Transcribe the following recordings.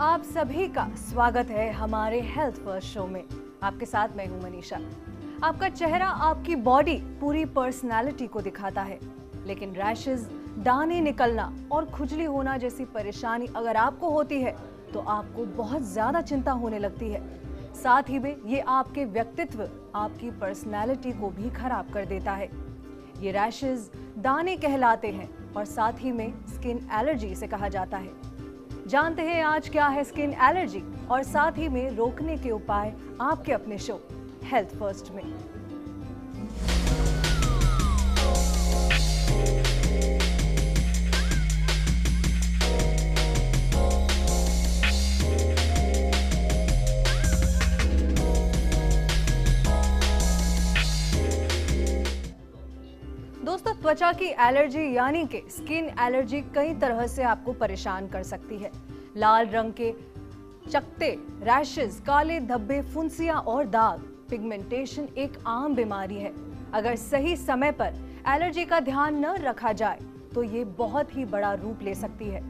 आप सभी का स्वागत है हमारे हेल्थ फर्स्ट शो में। आपके साथ मैं हूं मनीषा। आपका चेहरा आपकी बॉडी पूरी पर्सनालिटी को दिखाता है, लेकिन रैशेस, दाने निकलना और खुजली होना जैसी परेशानी अगर आपको होती है तो आपको बहुत ज्यादा चिंता होने लगती है। साथ ही में ये आपके व्यक्तित्व, आपकी पर्सनालिटी को भी खराब कर देता है। ये रैशेस दाने कहलाते हैं और साथ ही में स्किन एलर्जी इसे कहा जाता है। जानते हैं आज क्या है स्किन एलर्जी और साथ ही में रोकने के उपाय आपके अपने शो हेल्थ फर्स्ट में। दोस्तों, त्वचा की एलर्जी यानी कि स्किन एलर्जी कई तरह से आपको परेशान कर सकती है। लाल रंग के चकत्ते, रैशेस, काले धब्बे, फुंसियां और दाग, पिगमेंटेशन एक आम बीमारी है। अगर सही समय पर एलर्जी का ध्यान न रखा जाए तो ये बहुत ही बड़ा रूप ले सकती है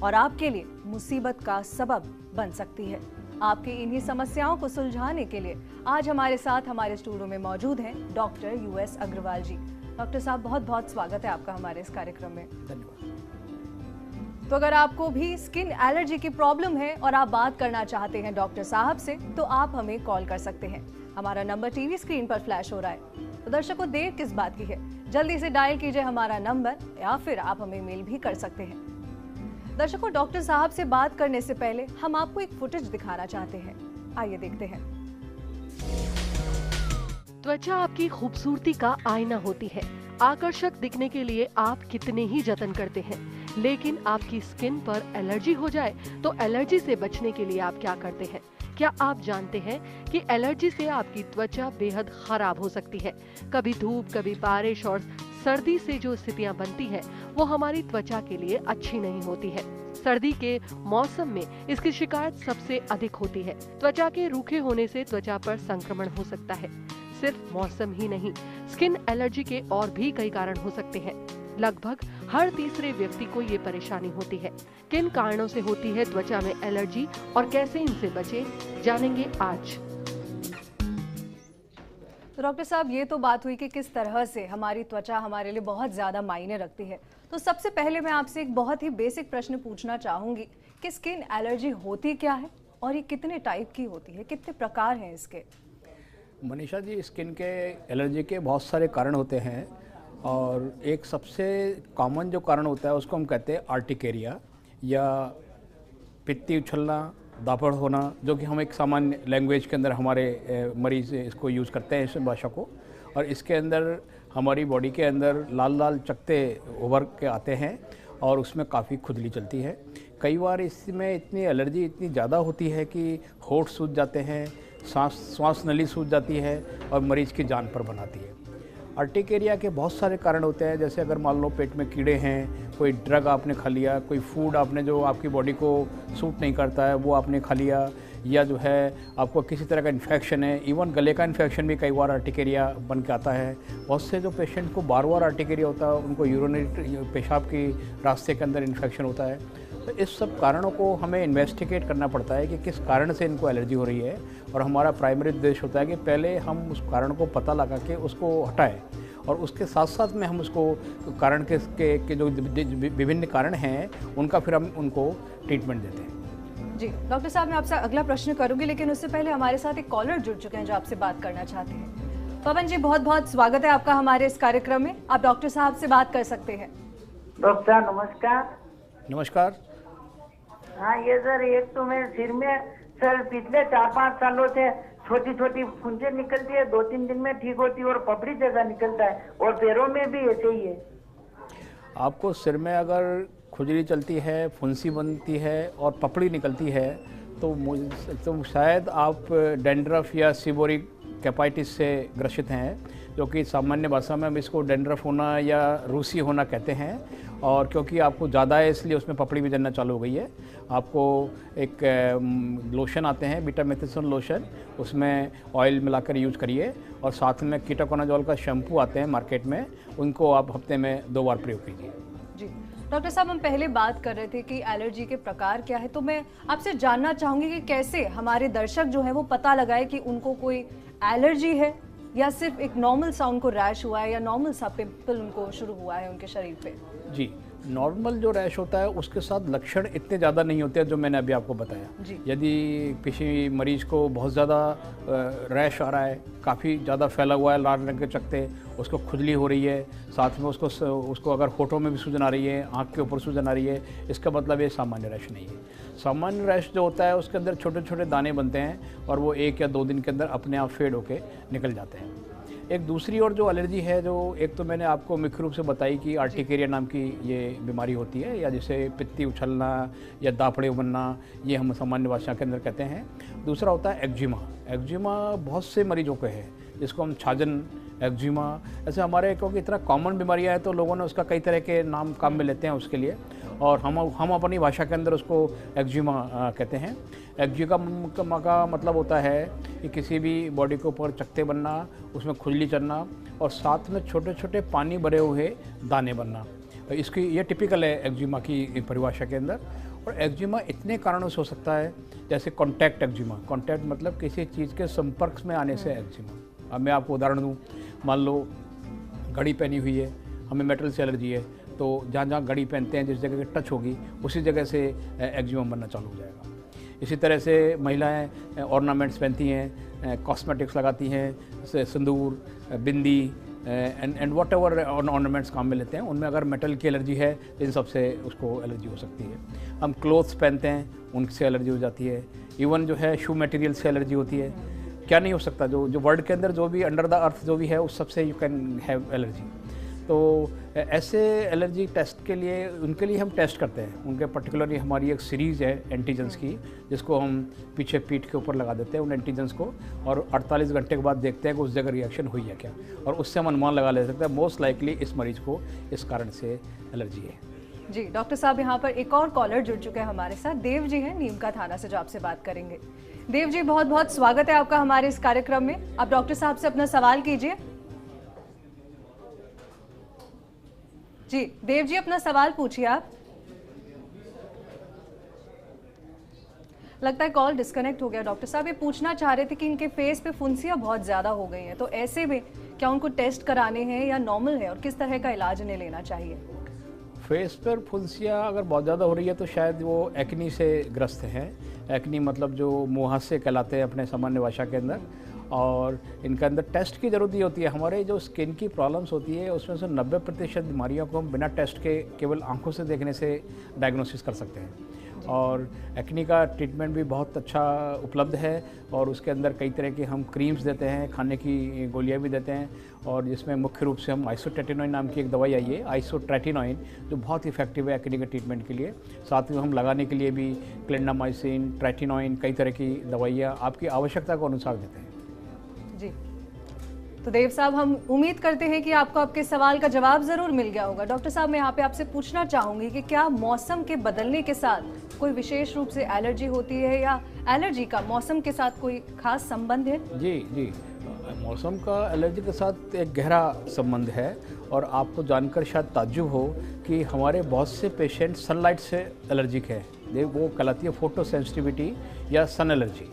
और आपके लिए मुसीबत का सबब बन सकती है। आपकी इन्हीं समस्याओं को सुलझाने के लिए आज हमारे साथ हमारे स्टूडियो में मौजूद हैं डॉक्टर यूएस अग्रवाल जी। डॉक्टर साहब, बहुत बहुत स्वागत है आपका हमारे इस कार्यक्रम में। धन्यवाद। तो अगर आपको भी स्किन एलर्जी की प्रॉब्लम है और आप बात करना चाहते हैं डॉक्टर साहब से, तो आप हमें कॉल कर सकते हैं। हमारा नंबर टीवी स्क्रीन पर फ्लैश हो रहा है। तो दर्शकों, देर किस बात की है, जल्दी से डायल कीजिए हमारा नंबर या फिर आप हमें मेल भी कर सकते हैं। दर्शकों, डॉक्टर साहब से बात करने से पहले हम आपको एक फुटेज दिखाना चाहते हैं। आइए देखते हैं। त्वचा आपकी खूबसूरती का आईना होती है। आकर्षक दिखने के लिए आप कितने ही जतन करते हैं, लेकिन आपकी स्किन पर एलर्जी हो जाए तो एलर्जी से बचने के लिए आप क्या करते हैं? क्या आप जानते हैं कि एलर्जी से आपकी त्वचा बेहद खराब हो सकती है? कभी धूप, कभी बारिश और सर्दी से जो स्थितियां बनती है वो हमारी त्वचा के लिए अच्छी नहीं होती है। सर्दी के मौसम में इसकी शिकायत सबसे अधिक होती है। त्वचा के रूखे होने से त्वचा पर संक्रमण हो सकता है। सिर्फ मौसम ही नहीं, स्किन एलर्जी के और भी कई कारण हो सकते हैं। लगभग हर तीसरे व्यक्ति को ये परेशानी होती है। किन कारणों से होती है त्वचा में एलर्जी और कैसे इनसे बचें, जानेंगे आज। तो डॉक्टर साहब, ये तो बात हुई कि किस तरह से हमारी त्वचा हमारे लिए बहुत ज्यादा मायने रखती है। तो सबसे पहले मैं आपसे एक बहुत ही बेसिक प्रश्न पूछना चाहूंगी कि स्किन एलर्जी होती क्या है और ये कितने टाइप की होती है, कितने प्रकार हैं इसके? मनीषा जी, स्किन के एलर्जी के बहुत सारे कारण होते हैं और एक सबसे कॉमन जो कारण होता है उसको हम कहते हैं आर्टिकेरिया या पित्ती उछलना, दापड़ होना, जो कि हम एक सामान्य लैंग्वेज के अंदर हमारे मरीज इसको यूज़ करते हैं इस भाषा को। और इसके अंदर हमारी बॉडी के अंदर लाल लाल चकत्ते उभर के आते हैं और उसमें काफ़ी खुजली चलती है। कई बार इसमें इतनी एलर्जी इतनी ज़्यादा होती है कि होंठ सूज जाते हैं, श्वास नली सूज जाती है और मरीज की जान पर बनाती है। आर्टिकेरिया के बहुत सारे कारण होते हैं, जैसे अगर मान लो पेट में कीड़े हैं, कोई ड्रग आपने खा लिया, कोई फूड आपने जो आपकी बॉडी को सूट नहीं करता है वो आपने खा लिया, या जो है आपको किसी तरह का इन्फेक्शन है। इवन गले का इन्फेक्शन भी कई बार आर्टिकेरिया बन के आता है। बहुत से जो पेशेंट को बार बार आर्टिकेरिया होता है उनको यूरिनरी पेशाब की रास्ते के अंदर इन्फेक्शन होता है। तो इस सब कारणों को हमें इन्वेस्टिगेट करना पड़ता है कि किस कारण से इनको एलर्जी हो रही है, और हमारा प्राइमरी उद्देश्य होता है कि पहले हम उस कारण को पता लगा के उसको हटाएं और उसके साथ साथ में हम उसको कारण के जो विभिन्न कारण हैं उनका फिर हम उनको ट्रीटमेंट देते हैं। जी डॉक्टर साहब, मैं आपसे अगला प्रश्न करूंगी, लेकिन उससे पहले हमारे साथ एक कॉलर जुड़ चुके हैं जो आपसे बात करना चाहते हैं। पवन जी, बहुत बहुत स्वागत है आपका हमारे इस कार्यक्रम में। आप डॉक्टर साहब से बात कर सकते हैं। डॉक्टर नमस्कार। नमस्कार। हाँ, ये सर, एक तो मेरे सिर में सर पिछले 4-5 सालों से छोटी छोटी फुंसी निकलती है, 2-3 दिन में ठीक होती है और पपड़ी जैसा निकलता है, और पैरों में भी ऐसे ही है। आपको सिर में अगर खुजली चलती है, फुंसी बनती है और पपड़ी निकलती है तो शायद आप डैंड्रफ या सीबोरिक कैपाइटिस से ग्रसित हैं, जो कि सामान्य भाषा में हम इसको डैंड्रफ होना या रूसी होना कहते हैं। और क्योंकि आपको ज़्यादा है इसलिए उसमें पपड़ी भी जलना चालू हो गई है। आपको एक लोशन आते हैं, बीटामेथिसोन लोशन, उसमें ऑयल मिलाकर यूज करिए, और साथ में कीटोकोनाजोल का शैम्पू आते हैं मार्केट में, उनको आप हफ्ते में 2 बार प्रयोग कीजिए। जी डॉक्टर साहब, हम पहले बात कर रहे थे कि एलर्जी के प्रकार क्या है, तो मैं आपसे जानना चाहूंगी कि कैसे हमारे दर्शक जो है वो पता लगाए कि उनको कोई एलर्जी है या सिर्फ एक नॉर्मल सा उनको रैश हुआ है या नॉर्मल सा पिंपल उनको शुरू हुआ है उनके शरीर पे। जी, नॉर्मल जो रैश होता है उसके साथ लक्षण इतने ज़्यादा नहीं होते हैं जो मैंने अभी आपको बताया। यदि किसी मरीज को बहुत ज़्यादा रैश आ रहा है, काफ़ी ज़्यादा फैला हुआ है, लाल रंग के चकते, उसको खुजली हो रही है, साथ में उसको अगर होठों में भी सूजन आ रही है, आँख के ऊपर सूजन आ रही है, इसका मतलब ये सामान्य रैश नहीं है। सामान्य रैश जो होता है उसके अंदर छोटे छोटे दाने बनते हैं और वो 1 या 2 दिन के अंदर अपने आप फेड होके निकल जाते हैं। एक दूसरी और जो एलर्जी है, जो एक तो मैंने आपको मुख्य रूप से बताई कि आर्टिकेरिया नाम की ये बीमारी होती है, या जिसे पित्ती उछलना या दापड़े बनना, ये हम सामान्य भाषा के अंदर कहते हैं। दूसरा होता है एक्जिमा। एक्जिमा बहुत से मरीजों को है, जिसको हम छाजन, एक्जिमा, ऐसे हमारे क्योंकि इतना कॉमन बीमारियां हैं तो लोगों ने उसका कई तरह के नाम काम में लेते हैं उसके लिए, और हम अपनी भाषा के अंदर उसको एक्जिमा कहते हैं। एक्जिमा का मतलब होता है कि किसी भी बॉडी के ऊपर चकत्ते बनना, उसमें खुजली चलना और साथ में छोटे छोटे पानी भरे हुए दाने बनना। इसकी ये टिपिकल है एक्जिमा की परिभाषा के अंदर। और एक्जिमा इतने कारणों से हो सकता है, जैसे कॉन्टैक्ट एक्जिमा। कॉन्टैक्ट मतलब किसी चीज़ के संपर्क में आने से एक्जिमा। अब मैं आपको उदाहरण दूँ, मान लो घड़ी पहनी हुई है, हमें मेटल से एलर्जी है, तो जहाँ जहाँ घड़ी पहनते हैं जिस जगह की टच होगी उसी जगह से एक्जिमा बनना चालू हो जाएगा। इसी तरह से महिलाएं ऑर्नामेंट्स पहनती हैं, कॉस्मेटिक्स लगाती हैं, सिंदूर, बिंदी एंड वॉट एवर ऑर्नामेंट्स काम में लेते हैं, उनमें अगर मेटल की एलर्जी है तो इन सबसे उसको एलर्जी हो सकती है। हम क्लोथ्स पहनते हैं, उनसे एलर्जी हो जाती है। इवन जो है शू मटेरियल से एलर्जी होती है। क्या नहीं हो सकता, जो वर्ल्ड के अंदर जो भी अंडर द अर्थ जो भी है उस सबसे यू कैन हैव एलर्जी। तो ऐसे एलर्जी टेस्ट के लिए उनके लिए हम टेस्ट करते हैं। उनके पर्टिकुलरली हमारी एक सीरीज़ है एंटीजेंस की, जिसको हम पीछे पीठ के ऊपर लगा देते हैं उन एंटीजेंस को, और 48 घंटे के बाद देखते हैं कि उस जगह रिएक्शन हुई है क्या, और उससे हम अनुमान लगा ले सकते हैं मोस्ट लाइकली इस मरीज को इस कारण से एलर्जी है। जी डॉक्टर साहब, यहाँ पर एक और कॉलर जुड़ चुके हैं हमारे साथ। देव जी हैं नीम का थाना से, जो आपसे बात करेंगे। देव जी, बहुत बहुत स्वागत है आपका हमारे इस कार्यक्रम में। आप डॉक्टर साहब से अपना सवाल कीजिए। जी देव जी, अपना सवाल पूछिए आप। लगता है कॉल डिस्कनेक्ट हो गया। डॉक्टर साहब ये पूछना चाह रहे थे कि इनके फेस पे फुंसियाँ बहुत ज़्यादा हो गई हैं, तो ऐसे में क्या उनको टेस्ट कराने हैं या नॉर्मल है, और किस तरह का इलाज इन्हें लेना चाहिए? फेस पर फुंसियाँ अगर बहुत ज़्यादा हो रही है तो शायद वो एक्नी से ग्रस्त हैं। एक्नी मतलब जो मुहासे कहलाते हैं अपने सामान्य भाषा के अंदर, और इनके अंदर टेस्ट की ज़रूरत ही होती है। हमारे जो स्किन की प्रॉब्लम्स होती है उसमें से 90% बीमारियों को हम बिना टेस्ट के केवल आंखों से देखने से डायग्नोसिस कर सकते हैं। और एक्नी का ट्रीटमेंट भी बहुत अच्छा उपलब्ध है, और उसके अंदर कई तरह के हम क्रीम्स देते हैं, खाने की गोलियां भी देते हैं, और जिसमें मुख्य रूप से हम आइसोट्रेटिनोइन नाम की एक दवाई आई है, आइसोट्रेटिनोइन, जो बहुत इफेक्टिव है एक्नी के ट्रीटमेंट के लिए। साथ में हम लगाने के लिए भी क्लिंडामाइसिन, ट्रेटिनोइन, कई तरह की दवाइयाँ आपकी आवश्यकता के अनुसार देते हैं। जी, तो देव साहब, हम उम्मीद करते हैं कि आपको आपके सवाल का जवाब ज़रूर मिल गया होगा। डॉक्टर साहब, मैं यहाँ पे आपसे पूछना चाहूँगी कि क्या मौसम के बदलने के साथ कोई विशेष रूप से एलर्जी होती है, या एलर्जी का मौसम के साथ कोई खास संबंध है? जी, मौसम का एलर्जी के साथ एक गहरा संबंध है, और आपको जानकर शायद ताज्जुब हो कि हमारे बहुत से पेशेंट सनलाइट से एलर्जिक है। वो कहलाती है फोटो सेंसिटिविटी या सन एलर्जी।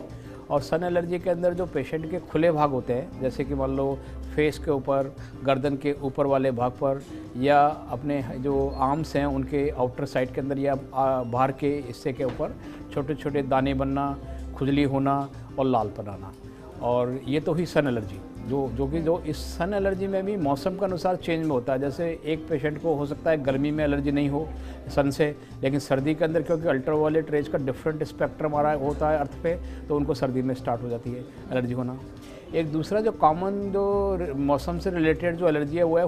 और सन एलर्जी के अंदर जो पेशेंट के खुले भाग होते हैं, जैसे कि मान लो फेस के ऊपर, गर्दन के ऊपर वाले भाग पर, या अपने जो आर्म्स हैं उनके आउटर साइड के अंदर, या बाहर के हिस्से के ऊपर छोटे छोटे दाने बनना, खुजली होना और लालपन आना, और ये तो ही सन एलर्जी। जो इस सन एलर्जी में भी मौसम के अनुसार चेंज में होता है। जैसे एक पेशेंट को हो सकता है गर्मी में एलर्जी नहीं हो सन से, लेकिन सर्दी के अंदर क्योंकि अल्ट्रावायलेट रेज का डिफरेंट स्पेक्ट्रम आ रहा होता है अर्थ पे, तो उनको सर्दी में स्टार्ट हो जाती है एलर्जी होना। एक दूसरा जो कॉमन जो मौसम से रिलेटेड जो एलर्जी है वो है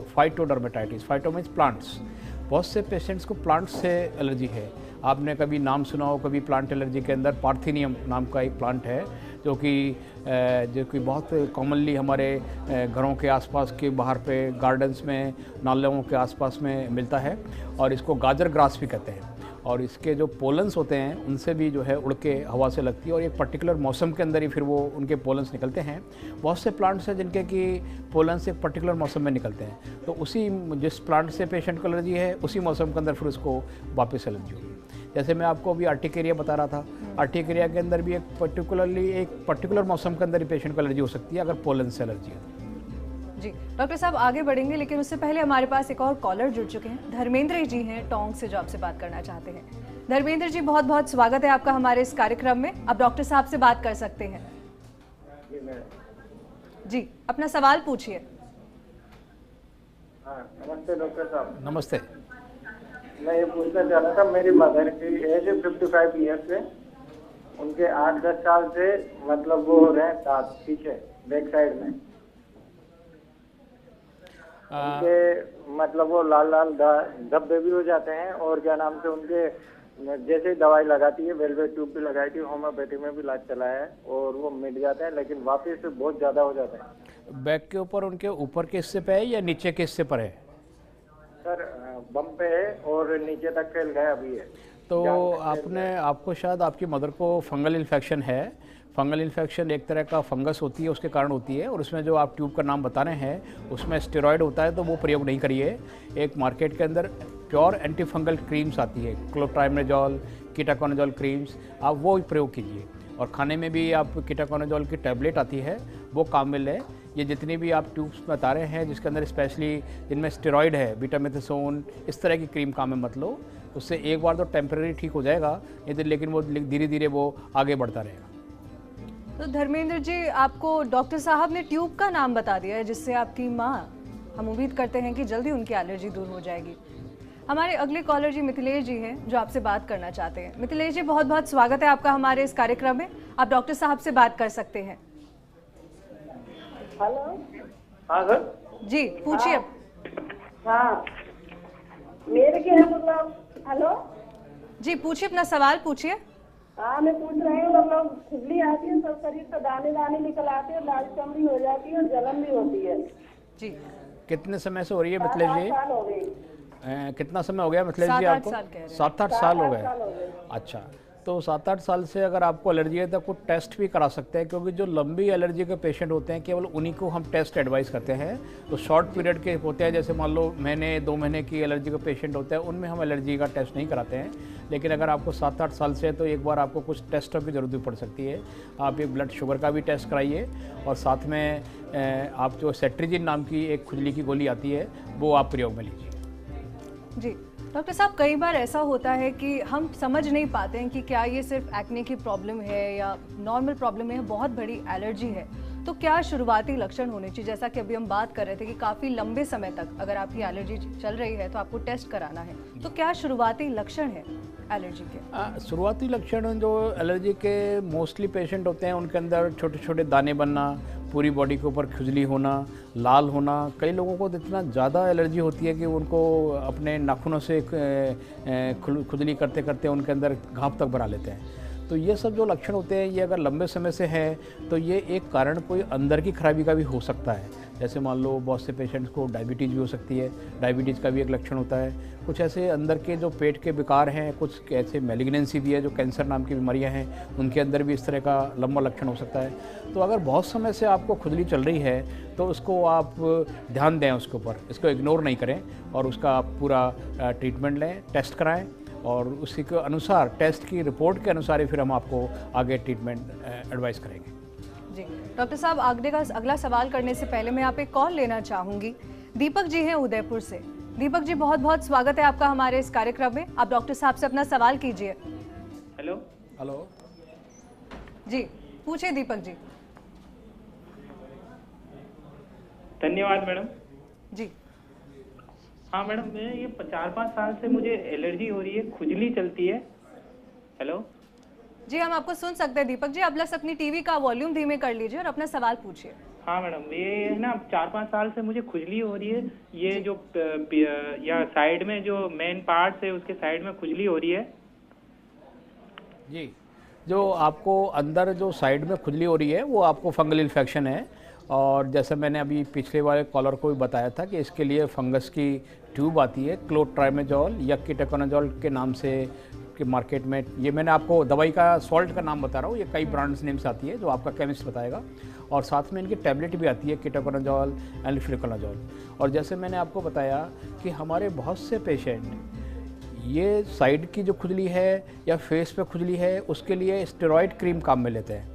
फाइटोडर्मेटाइटिस। Phyto means plants. बहुत से पेशेंट्स को प्लांट्स से एलर्जी है। आपने कभी नाम सुना हो कभी प्लांट एलर्जी के अंदर, पार्थेनियम नाम का एक प्लांट है जो कि बहुत कॉमनली हमारे घरों के आसपास के बाहर पे गार्डन्स में, नालों के आसपास में मिलता है, और इसको गाजर ग्रास भी कहते हैं। और इसके जो पोलन्स होते हैं उनसे भी जो है उड़ के हवा से लगती है और एक पर्टिकुलर मौसम के अंदर ही फिर वो उनके पोलन्स निकलते हैं। बहुत से प्लांट्स हैं जिनके कि पोलन्स एक पर्टिकुलर मौसम में निकलते हैं, तो उसी जिस प्लांट से पेशेंट को एलर्जी है उसी मौसम के अंदर फिर उसको वापस एलर्जी होगी। जैसे मैं आपको अभी आर्टिकेरिया बता रहा था, आर्टिकेरिया के अंदर भी एक पर्टिकुलर मौसम के अंदर ही पेशेंट को एलर्जी हो सकती है अगर पोलन से एलर्जी है। जी डॉक्टर साहब आगे बढ़ेंगे, लेकिन उससे पहले हमारे पास एक और कॉलर जुड़ चुके हैं। धर्मेंद्र जी हैं टोंक से, जो आपसे बात करना चाहते हैं। धर्मेंद्र जी, बहुत बहुत स्वागत है आपका हमारे इस कार्यक्रम में। आप डॉक्टर साहब से बात कर सकते हैं। जी अपना सवाल पूछिए। नमस्ते डॉक्टर साहब। नमस्ते। मैं ये पूछना चाह रहा था, मेरी मदर की एज है 55 ईयर्स से, उनके 8-10 साल से मतलब वो हो रहे हैं दांत पीछे बैक साइड में, उनके मतलब वो लाल लाल धब्बे भी हो जाते हैं और क्या नाम से उनके जैसे ही दवाई लगाती है, वेलवेट ट्यूब भी लगाई थी, होम्योपैथी में भी इलाज चलाया है और वो मिट जाते हैं, लेकिन वापस से बहुत ज़्यादा हो जाते हैं। बैक के ऊपर उनके ऊपर के हिस्से पे है या नीचे के हिस्से पर है? सर बम पे है और नीचे तक फैल गया अभी है। तो आपको शायद आपकी मदर को फंगल इन्फेक्शन है। फंगल इन्फेक्शन एक तरह का फंगस होती है, उसके कारण होती है, और उसमें जो आप ट्यूब का नाम बता रहे हैं उसमें स्टेरॉयड होता है, तो वो प्रयोग नहीं करिए। एक मार्केट के अंदर प्योर एंटी फंगल क्रीम्स आती है, क्लोट्राइमेजोल, कीटाकोनाजोल क्रीम्स, आप वो प्रयोग कीजिए। और खाने में भी आप कीटाकोनाजोल की टैबलेट आती है, वो कामिल है। ये जितनी भी आप ट्यूब्स बता रहे हैं जिसके अंदर स्पेशली जिनमें स्टेरॉयड है, बीटामेथासोन, इस तरह की क्रीम काम में मत लो। उससे एक बार तो टेम्परेरी ठीक हो जाएगा, लेकिन वो धीरे धीरे वो आगे बढ़ता रहेगा। तो धर्मेंद्र जी, आपको डॉक्टर साहब ने ट्यूब का नाम बता दिया है जिससे आपकी माँ, हम उम्मीद करते हैं कि जल्दी उनकी एलर्जी दूर हो जाएगी। हमारे अगले कॉलर जी मिथिलेश जी हैं जो आपसे बात करना चाहते हैं। मिथिलेश जी, बहुत बहुत स्वागत है आपका हमारे इस कार्यक्रम में। आप डॉक्टर साहब से बात कर सकते हैं। हेलो। हाँ सर जी पूछिए। हाँ मेरे क्या मतलब, हेलो जी पूछिए, अपना सवाल पूछिए। हाँ मैं पूछ रही हूँ, मतलब खुजली आती है, सब शरीर से दाने दाने निकल आते हैं, लाल चमड़ी हो जाती है और जलन भी होती है। जी कितने समय से हो रही है मिथिलेश जी? 7-8 साल हो गई। कितना समय हो गया मिथिलेश जी 7-8 आपको? साल कह रहे हैं। 7-8 साल हो 7-8 साल हो गए। गए। अच्छा, तो 7-8 साल से अगर आपको एलर्जी है तो कुछ टेस्ट भी करा सकते हैं, क्योंकि जो लंबी एलर्जी के पेशेंट होते हैं केवल उन्हीं को हम टेस्ट एडवाइस करते हैं। तो शॉर्ट पीरियड के होते हैं, जैसे मान लो महीने 2 महीने की एलर्जी के पेशेंट होते हैं, उनमें हम एलर्जी का टेस्ट नहीं कराते हैं। लेकिन अगर आपको 7-8 साल से है तो एक बार आपको कुछ टेस्टों की ज़रूरत भी पड़ सकती है। आप एक ब्लड शुगर का भी टेस्ट कराइए और साथ में आप जो सेट्रिजिन नाम की एक खुजली की गोली आती है वो आप प्रयोग में लीजिए। जी डॉक्टर साहब, कई बार ऐसा होता है कि हम समझ नहीं पाते हैं कि क्या ये सिर्फ एक्ने की प्रॉब्लम है या नॉर्मल प्रॉब्लम है, बहुत बड़ी एलर्जी है। तो क्या शुरुआती लक्षण होने चाहिए? जैसा कि अभी हम बात कर रहे थे कि काफ़ी लंबे समय तक अगर आपकी एलर्जी चल रही है तो आपको टेस्ट कराना है। तो क्या शुरुआती लक्षण है एलर्जी के? शुरुआती लक्षण जो एलर्जी के मोस्टली पेशेंट होते हैं उनके अंदर छोटे छोटे दाने बनना, पूरी बॉडी के ऊपर खुजली होना, लाल होना। कई लोगों को इतना ज़्यादा एलर्जी होती है कि उनको अपने नाखूनों से खुजली करते करते उनके अंदर घाव तक बना लेते हैं। तो ये सब जो लक्षण होते हैं ये अगर लंबे समय से है तो ये एक कारण कोई अंदर की खराबी का भी हो सकता है। जैसे मान लो बहुत से पेशेंट्स को डायबिटीज़ भी हो सकती है, डायबिटीज़ का भी एक लक्षण होता है। कुछ ऐसे अंदर के जो पेट के विकार हैं, कुछ ऐसे मैलिग्नेंसी भी है, जो कैंसर नाम की बीमारियां हैं, उनके अंदर भी इस तरह का लंबा लक्षण हो सकता है। तो अगर बहुत समय से आपको खुजली चल रही है तो उसको आप ध्यान दें उसके ऊपर, इसको इग्नोर नहीं करें और उसका आप पूरा ट्रीटमेंट लें, टेस्ट कराएँ और उसी के अनुसार, टेस्ट की रिपोर्ट के अनुसार ही फिर हम आपको आगे ट्रीटमेंट एडवाइस करेंगे। जी डॉक्टर साहब, अगला सवाल करने से पहले मैं आप एक कॉल लेना चाहूँगी। दीपक जी हैं उदयपुर से। दीपक जी, बहुत बहुत स्वागत है आपका हमारे इस कार्यक्रम में। आप डॉक्टर साहब से अपना सवाल कीजिए। हेलो। हेलो जी पूछिए दीपक जी। धन्यवाद मैडम। जी हाँ मैडम, मैं ये 4-5 साल से मुझे एलर्जी हो रही है, खुजली चलती है। हेलो जी, हम आपको सुन सकते हैं दीपक जी। आप बस अपनी टीवी का वॉल्यूम धीमे कर लीजिए और अपना सवाल पूछिए। हाँ मैडम, ये है ना 4-5 साल से मुझे खुजली हो रही है। ये जो या साइड में जो मेन पार्ट है उसके साइड में खुजली हो रही है। जी, जो आपको अंदर जो साइड में खुजली हो रही है वो आपको फंगल इन्फेक्शन है। और जैसे मैंने अभी पिछले वाले कॉलर को भी बताया था कि इसके लिए फंगस की ट्यूब आती है क्लोट्राइमेजोल या कीटोकोनाजोल के नाम से कि मार्केट में, ये मैंने आपको दवाई का सॉल्ट का नाम बता रहा हूँ, ये कई ब्रांड्स नेम से आती है जो आपका केमिस्ट बताएगा। और साथ में इनकी टैबलेट भी आती है कीटोकोनाजोल एंड फ्लुकोनाजोल। और जैसे मैंने आपको बताया कि हमारे बहुत से पेशेंट ये साइड की जो खुजली है या फेस पे खुजली है उसके लिए स्टेरॉयड क्रीम काम में लेते हैं,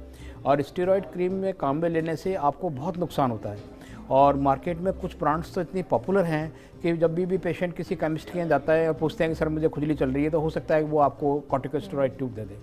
और स्टेरॉयड क्रीम में काम में लेने से आपको बहुत नुकसान होता है। और मार्केट में कुछ ब्रांड्स तो इतनी पॉपुलर हैं कि जब भी पेशेंट किसी केमिस्ट के यहाँ जाता है और पूछते हैं कि सर मुझे खुजली चल रही है, तो हो सकता है कि वो आपको कॉर्टिकोस्टेरॉइड ट्यूब दे दे।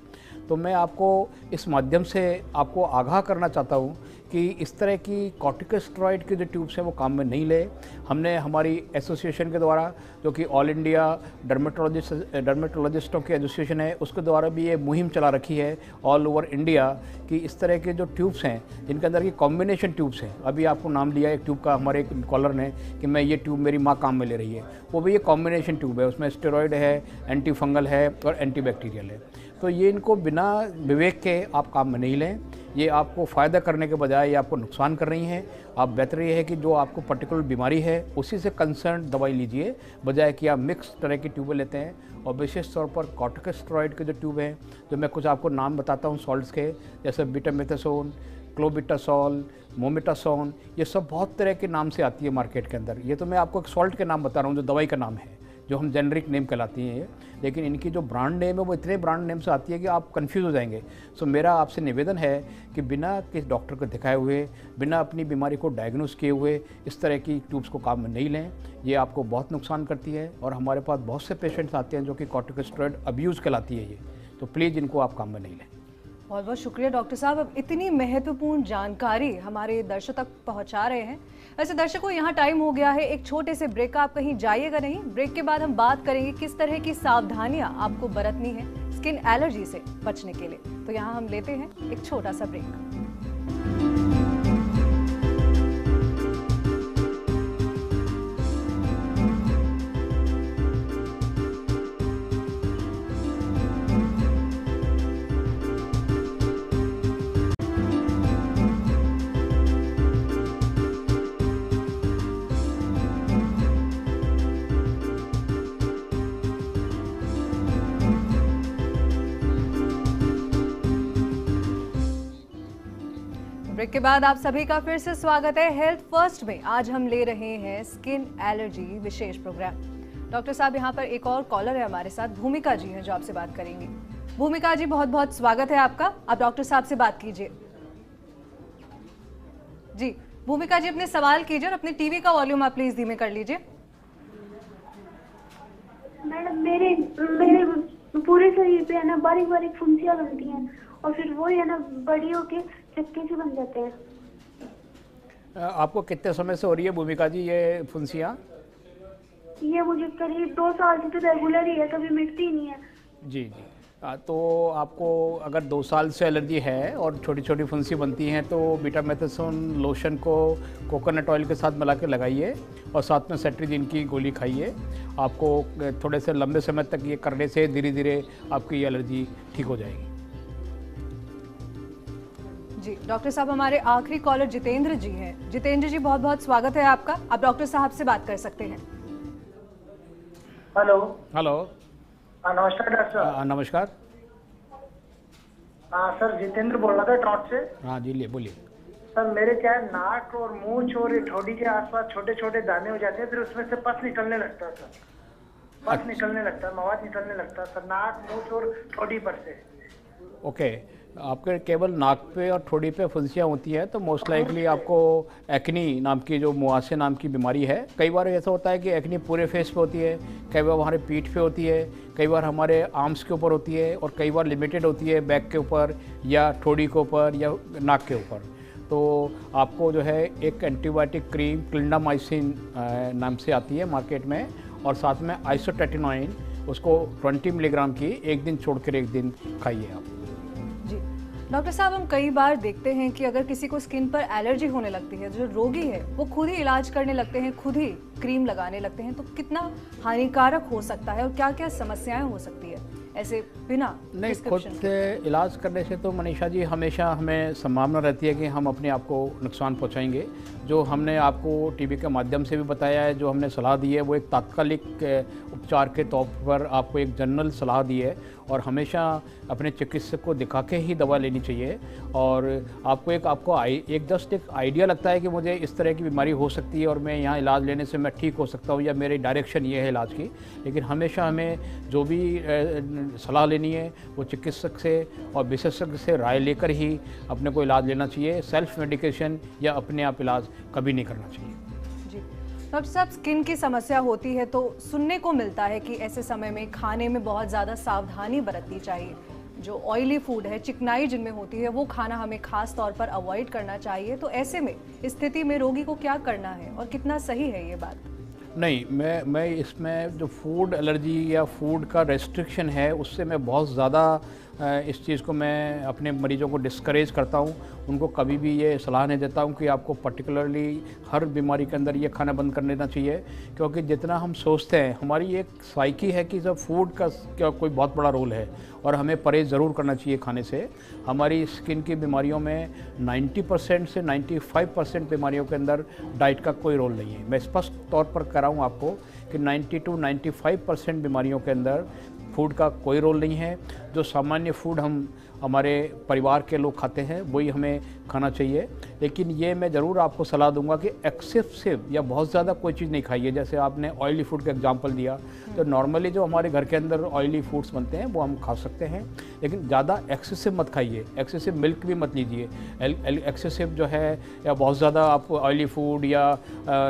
तो मैं आपको इस माध्यम से आपको आगाह करना चाहता हूँ कि इस तरह की कॉर्टिकोस्टेरॉइड के जो ट्यूब्स हैं वो काम में नहीं ले। हमने हमारी एसोसिएशन के द्वारा, जो कि ऑल इंडिया डर्मेटोलॉजिस्टों की एसोसिएशन है, उसके द्वारा भी ये मुहिम चला रखी है ऑल ओवर इंडिया कि इस तरह के जो ट्यूब्स हैं जिनके अंदर की कॉम्बिनेशन ट्यूब्स हैं, अभी आपको नाम लिया एक ट्यूब का हमारे एक कॉलर ने कि मैं ये ट्यूब मेरी माँ काम में ले रही है, वो भी ये कॉम्बिनेशन ट्यूब है, उसमें स्टेरॉयड है, एंटी फंगल है और एंटीबैक्टीरियल है। तो ये इनको बिना विवेक के आप काम में नहीं लें, ये आपको फ़ायदा करने के बजाय ये आपको नुकसान कर रही हैं। आप बेहतर ये है कि जो आपको पर्टिकुलर बीमारी है उसी से कंसर्न दवाई लीजिए, बजाय कि आप मिक्स तरह की ट्यूबें लेते हैं। और विशेष तौर पर कॉर्टिकोस्टेरॉइड के जो ट्यूब हैं, जो मैं कुछ आपको नाम बताता हूँ सॉल्ट्स के, जैसे बीटामेथासोन, क्लोबिटासोल, मोमेटासोन, ये सब बहुत तरह के नाम से आती है मार्केट के अंदर। ये तो मैं आपको एक सॉल्ट के नाम बता रहा हूँ जो दवाई का नाम है, जो हम जेनरिक नेम कहलाती हैं ये, लेकिन इनकी जो ब्रांड नेम है वो इतने ब्रांड नेम से आती है कि आप कंफ्यूज हो जाएंगे। सो मेरा आपसे निवेदन है कि बिना किसी डॉक्टर को दिखाए हुए, बिना अपनी बीमारी को डायग्नोस किए हुए इस तरह की ट्यूब्स को काम में नहीं लें, ये आपको बहुत नुकसान करती है। और हमारे पास बहुत से पेशेंट्स आते हैं जो कि कॉर्टिकोस्टेरॉइड अब्यूज़ कहलाती है ये, तो प्लीज़ इनको आप काम में नहीं लें। बहुत बहुत शुक्रिया डॉक्टर साहब, अब इतनी महत्वपूर्ण जानकारी हमारे दर्शकों तक पहुंचा रहे हैं। वैसे दर्शकों, यहाँ टाइम हो गया है एक छोटे से ब्रेक का, आप कहीं जाइएगा नहीं। ब्रेक के बाद हम बात करेंगे किस तरह की सावधानियां आपको बरतनी है स्किन एलर्जी से बचने के लिए। तो यहाँ हम लेते हैं एक छोटा सा ब्रेक। ब्रेक के बाद आप सभी का फिर से स्वागत है हेल्थ फर्स्ट में। आज हम ले रहे हैं स्किन एलर्जी विशेष प्रोग्राम। डॉक्टर साहब, यहाँ पर एक और कॉलर है हमारे साथ, भूमिका जी हैं जो आपसे बात करेंगी। भूमिका जी, बहुत बहुत स्वागत है आपका, आप डॉक्टर साहब से बात कीजिए। जी भूमिका जी, अपने सवाल कीजिए और अपने टीवी का वॉल्यूम आप प्लीज धीमे कर लीजिए। मैडम, मेरे पूरे शरीर पे है ना बारीक बारीक फुंसियाँ बनती हैं और फिर वो है ना बड़ी होके चक्के से बन जाते हैं। आपको कितने समय से हो रही है भूमिका जी ये फुंसियाँ? ये मुझे करीब 2 साल से तो रेगुलर ही है, कभी मिटती नहीं है। जी जी, तो आपको अगर 2 साल से एलर्जी है और छोटी छोटी फुंसी बनती हैं तो बीटामेथासोन लोशन को कोकोनट ऑयल के साथ मिला के लगाइए और साथ में सेट्रिजिन की गोली खाइए। आपको थोड़े से लंबे समय तक ये करने से धीरे धीरे आपकी ये एलर्जी ठीक हो जाएगी। जी डॉक्टर साहब, हमारे आखिरी कॉलर जितेंद्र जी हैं। जितेंद्र जी, बहुत बहुत स्वागत है आपका, आप डॉक्टर साहब से बात कर सकते हैं। हेलो हेलो, नमस्कार डॉक्टर साहब। नमस्कार। सर जितेंद्र बोल रहा था टॉट से। हाँ जी, बोलिए। सर मेरे क्या है, नाक और मुंह और ठोड़ी के आसपास छोटे छोटे दाने हो जाते हैं, फिर उसमें से पस निकलने लगता है सर, पस निकलने लगता है, मवाद निकलने लगता है सर, नाक मुंह और ठोड़ी पर से। ओके, आपके केवल नाक पे और ठोड़ी पे फुंसियाँ होती हैं तो मोस्ट लाइकली आपको एक्नी नाम की जो मुहासे नाम की बीमारी है। कई बार ऐसा होता है कि एक्नी पूरे फेस पे होती है, कई बार हमारे पीठ पे होती है, कई बार हमारे आर्म्स के ऊपर होती है और कई बार लिमिटेड होती है बैक के ऊपर या ठोड़ी के ऊपर या नाक के ऊपर। तो आपको जो है एक एंटीबायोटिक क्रीम क्लिंडामाइसिन नाम से आती है मार्केट में, और साथ में आइसोटेटिनोइन, उसको 20 मिलीग्राम की एक दिन छोड़कर एक दिन खाइए आप। जी डॉक्टर साहब, हम कई बार देखते हैं कि अगर किसी को स्किन पर एलर्जी होने लगती है, जो रोगी है वो खुद ही इलाज करने लगते हैं, खुद ही क्रीम लगाने लगते हैं, तो कितना हानिकारक हो सकता है और क्या क्या समस्याएं हो सकती है? ऐसे बिना नहीं, खुद prescription के? से इलाज करने से तो मनीषा जी हमेशा हमें संभावना रहती है कि हम अपने आप को नुकसान पहुंचाएंगे। जो हमने आपको टीवी के माध्यम से भी बताया है, जो हमने सलाह दी है, वो एक तात्कालिक उपचार के तौर पर आपको एक जनरल सलाह दी है और हमेशा अपने चिकित्सक को दिखा के ही दवा लेनी चाहिए। और आपको एक जस्ट एक आइडिया लगता है कि मुझे इस तरह की बीमारी हो सकती है और मैं यहाँ इलाज लेने से मैं ठीक हो सकता हूँ या मेरी डायरेक्शन ये है इलाज की, लेकिन हमेशा हमें जो भी सलाह लेनी है वो चिकित्सक से और विशेषज्ञ से राय लेकर ही अपने को इलाज लेना चाहिए। सेल्फ मेडिकेशन या अपने आप इलाज कभी नहीं करना चाहिए। जी डॉक्टर साहब, स्किन की समस्या होती है तो सुनने को मिलता है कि ऐसे समय में खाने में बहुत ज़्यादा सावधानी बरतनी चाहिए। जो ऑयली फूड है, चिकनाई जिनमें होती है, वो खाना हमें खास तौर पर अवॉइड करना चाहिए। तो ऐसे में स्थिति में रोगी को क्या करना है और कितना सही है ये बात? नहीं, मैं इसमें जो फूड एलर्जी या फूड का रेस्ट्रिक्शन है उससे मैं बहुत ज़्यादा इस चीज़ को मैं अपने मरीजों को डिस्करेज करता हूँ। उनको कभी भी ये सलाह नहीं देता हूँ कि आपको पर्टिकुलरली हर बीमारी के अंदर ये खाना बंद कर देना चाहिए, क्योंकि जितना हम सोचते हैं, हमारी एक साइकी है कि जब फूड का क्या कोई बहुत बड़ा रोल है और हमें परहेज़ ज़रूर करना चाहिए खाने से। हमारी स्किन की बीमारियों में 90% से 95% बीमारियों के अंदर डाइट का कोई रोल नहीं है। मैं स्पष्ट तौर पर कह रहा हूँ आपको कि 90 to 95% बीमारियों के अंदर फूड का कोई रोल नहीं है। जो सामान्य फूड हम हमारे परिवार के लोग खाते हैं वही हमें खाना चाहिए, लेकिन ये मैं ज़रूर आपको सलाह दूंगा कि एक्सेसिव या बहुत ज़्यादा कोई चीज़ नहीं खाइए। जैसे आपने ऑयली फूड का एग्जांपल दिया, तो नॉर्मली जो हमारे घर के अंदर ऑयली फूड्स बनते हैं वो हम खा सकते हैं, लेकिन ज़्यादा एक्सेसिव मत खाइए। एक्सेसिव मिल्क भी मत लीजिए। एक्सेसिव जो है या बहुत ज़्यादा आप ऑयली फूड या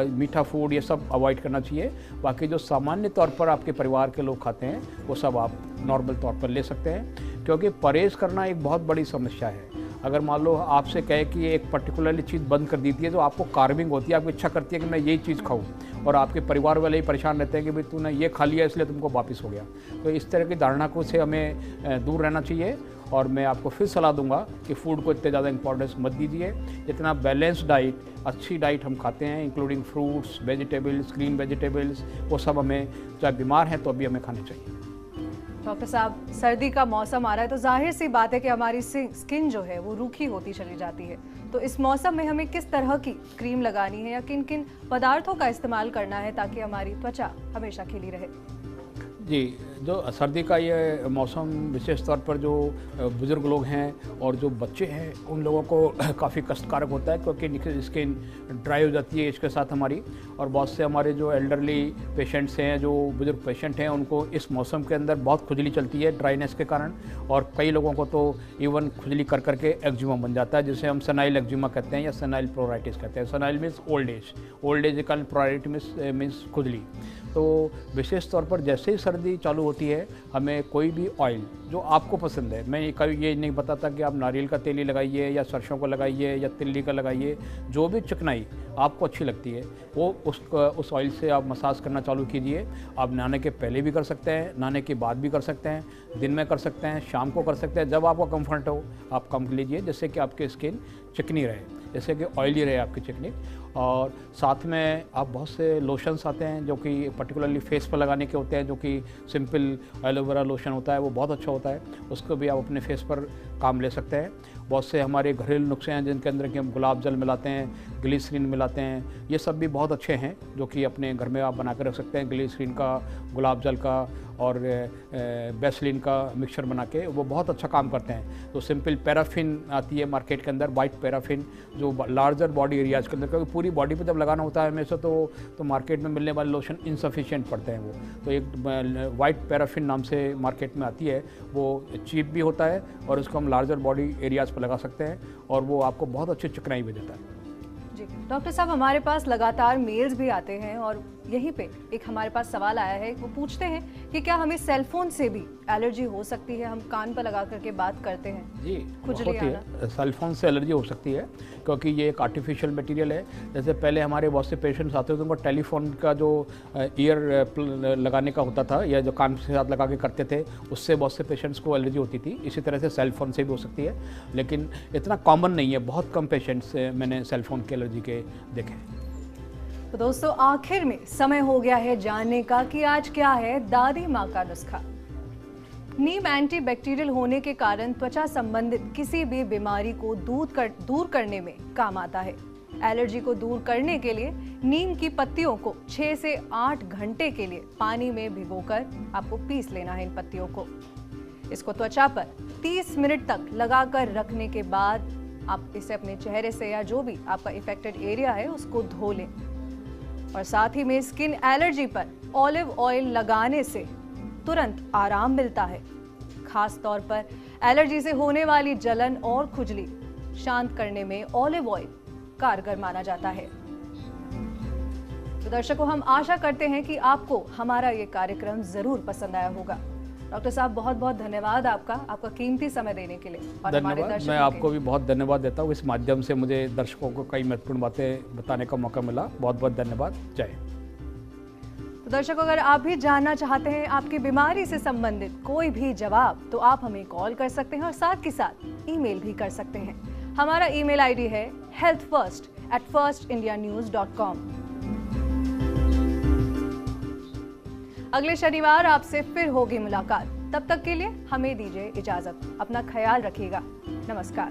मीठा फूड ये सब अवॉइड करना चाहिए। बाकी जो सामान्य तौर पर आपके परिवार के लोग खाते हैं वो सब आप नॉर्मल तौर पर ले सकते हैं, क्योंकि परहेज़ करना एक बहुत बड़ी समस्या है। अगर मान लो आपसे कहे कि एक पर्टिकुलरली चीज़ बंद कर देती है तो आपको कार्विंग होती है, आपकी इच्छा करती है कि मैं यही चीज़ खाऊं, और आपके परिवार वाले ही परेशान रहते हैं कि भाई तूने ये खा लिया इसलिए तुमको वापस हो गया। तो इस तरह की धारणा को से हमें दूर रहना चाहिए। और मैं आपको फिर सलाह दूंगा कि फूड को इतने ज़्यादा इंपॉर्टेंस मत दीजिए। जितना बैलेंस्ड डाइट, अच्छी डाइट हम खाते हैं, including fruits, vegetables, green vegetables, वो सब हमें, चाहे बीमार हैं तो भी हमें खाने चाहिए। डॉक्टर साहब, सर्दी का मौसम आ रहा है तो जाहिर सी बात है कि हमारी स्किन जो है वो रूखी होती चली जाती है। तो इस मौसम में हमें किस तरह की क्रीम लगानी है या किन किन पदार्थों का इस्तेमाल करना है ताकि हमारी त्वचा हमेशा खिली रहे? जी, जो सर्दी का ये मौसम विशेष तौर पर जो बुज़ुर्ग लोग हैं और जो बच्चे हैं उन लोगों को काफ़ी कष्टकारक होता है, क्योंकि स्किन ड्राई हो जाती है इसके साथ हमारी। और बहुत से हमारे जो एल्डरली पेशेंट्स हैं, जो बुज़ुर्ग पेशेंट हैं, उनको इस मौसम के अंदर बहुत खुजली चलती है ड्राइनेस के कारण, और कई लोगों को तो इवन खुजली कर करके एक्जिमा बन जाता है, जिसे हम सेनाइल एक्जिमा कहते हैं या सेनाइल प्रोराइटिस कहते हैं। सेनाइल मीन्स ओल्ड एज का प्रोराइटिस मीन्स खुजली। तो विशेष तौर पर जैसे ही सर्दी चालू होती है हमें कोई भी ऑयल जो आपको पसंद है, मैं कभी ये नहीं बताता कि आप नारियल का तेल ही लगाइए या सरसों का लगाइए या तिल्ली का लगाइए, जो भी चिकनाई आपको अच्छी लगती है वो उस ऑयल से आप मसाज करना चालू कीजिए। आप नहाने के पहले भी कर सकते हैं, नहाने के बाद भी कर सकते हैं, दिन में कर सकते हैं, शाम को कर सकते हैं, जब आपको कंफर्ट हो आप कम लीजिए, जिससे कि आपकी स्किन चिकनी रहे, जैसे कि ऑयली रहे आपकी चिकनी। और साथ में आप बहुत से लोशंस आते हैं जो कि पर्टिकुलरली फेस पर लगाने के होते हैं, जो कि सिंपल एलोवेरा लोशन होता है, वो बहुत अच्छा होता है, उसको भी आप अपने फेस पर काम ले सकते हैं। बहुत से हमारे घरेलू नुस्खे हैं जिनके अंदर कि हम गुलाब जल मिलाते हैं, ग्लिसरीन मिलाते हैं, ये सब भी बहुत अच्छे हैं जो कि अपने घर में आप बना कर रख सकते हैं। ग्लिसरीन का, गुलाब जल का और वैसलीन का मिक्सचर बना के वो बहुत अच्छा काम करते हैं। तो सिंपल पैराफिन आती है मार्केट के अंदर, वाइट पैराफिन, जो लार्जर बॉडी एरियाज़ के अंदर, क्योंकि पूरी बॉडी पे जब लगाना होता है हमेशा तो मार्केट में मिलने वाले लोशन इनसफिशिएंट पड़ते हैं वो। तो एक वाइट पैराफिन नाम से मार्केट में आती है, वो चीप भी होता है और उसको हम लार्जर बॉडी एरियाज़ पर लगा सकते हैं और वो आपको बहुत अच्छी चिकनाई भी देता है। जी डॉक्टर साहब, हमारे पास लगातार मेल्स भी आते हैं और यहीं पे एक हमारे पास सवाल आया है, वो पूछते हैं कि क्या हमें सेलफोन से भी एलर्जी हो सकती है? हम कान पर लगा करके बात करते हैं, जी खुजली होती है, सेलफोन से एलर्जी हो सकती है, क्योंकि ये एक आर्टिफिशियल मटेरियल है। जैसे पहले हमारे बहुत से पेशेंट्स आते थे, उनको टेलीफोन का जो ईयर लगाने का होता था या जो कान के साथ लगा के करते थे, उससे बहुत से पेशेंट्स को एलर्जी होती थी। इसी तरह से सेलफोन से भी हो सकती है, लेकिन इतना कॉमन नहीं है। बहुत कम पेशेंट्स मैंने सेलफोन के एलर्जी के देखे। तो दोस्तों, आखिर में समय हो गया है जानने का कि आज क्या है दादी माँ का नुस्खा। नीम एंटीबैक्टीरियल होने के कारण त्वचा संबंधित किसी भी बीमारी को दूर करने में काम आता है। एलर्जी को दूर करने के लिए नीम की पत्तियों को 6 से 8 घंटे के लिए पानी में भिगोकर आपको पीस लेना है इन पत्तियों को। इसको त्वचा पर 30 मिनट तक लगाकर रखने के बाद आप इसे अपने चेहरे से या जो भी आपका इफेक्टेड एरिया है उसको धो लें। और साथ ही में स्किन एलर्जी पर ऑलिव ऑयल लगाने से तुरंत आराम मिलता है। खास तौर पर एलर्जी से होने वाली जलन और खुजली शांत करने में ऑलिव ऑयल कारगर माना जाता है। तो दर्शकों, हम आशा करते हैं कि आपको हमारा ये कार्यक्रम जरूर पसंद आया होगा। डॉक्टर साहब, बहुत बहुत धन्यवाद आपका कीमती समय देने के लिए। और हमारे धन्यवाद। दर्शकों मैं आपको भी बहुत धन्यवाद देता हूँ। इस माध्यम से मुझे दर्शकों को कई महत्वपूर्ण बातें बताने का मौका मिला। बहुत बहुत धन्यवाद। जय। तो दर्शकों, अगर आप भी जानना चाहते हैं आपकी बीमारी से संबंधित कोई भी जवाब, तो आप हमें कॉल कर सकते हैं और साथ ही साथ ईमेल भी कर सकते हैं। हमारा ईमेल आईडी है healthfirst@firstindianews.com। अगले शनिवार आपसे फिर होगी मुलाकात। तब तक के लिए हमें दीजिए इजाजत। अपना ख्याल रखिएगा। नमस्कार।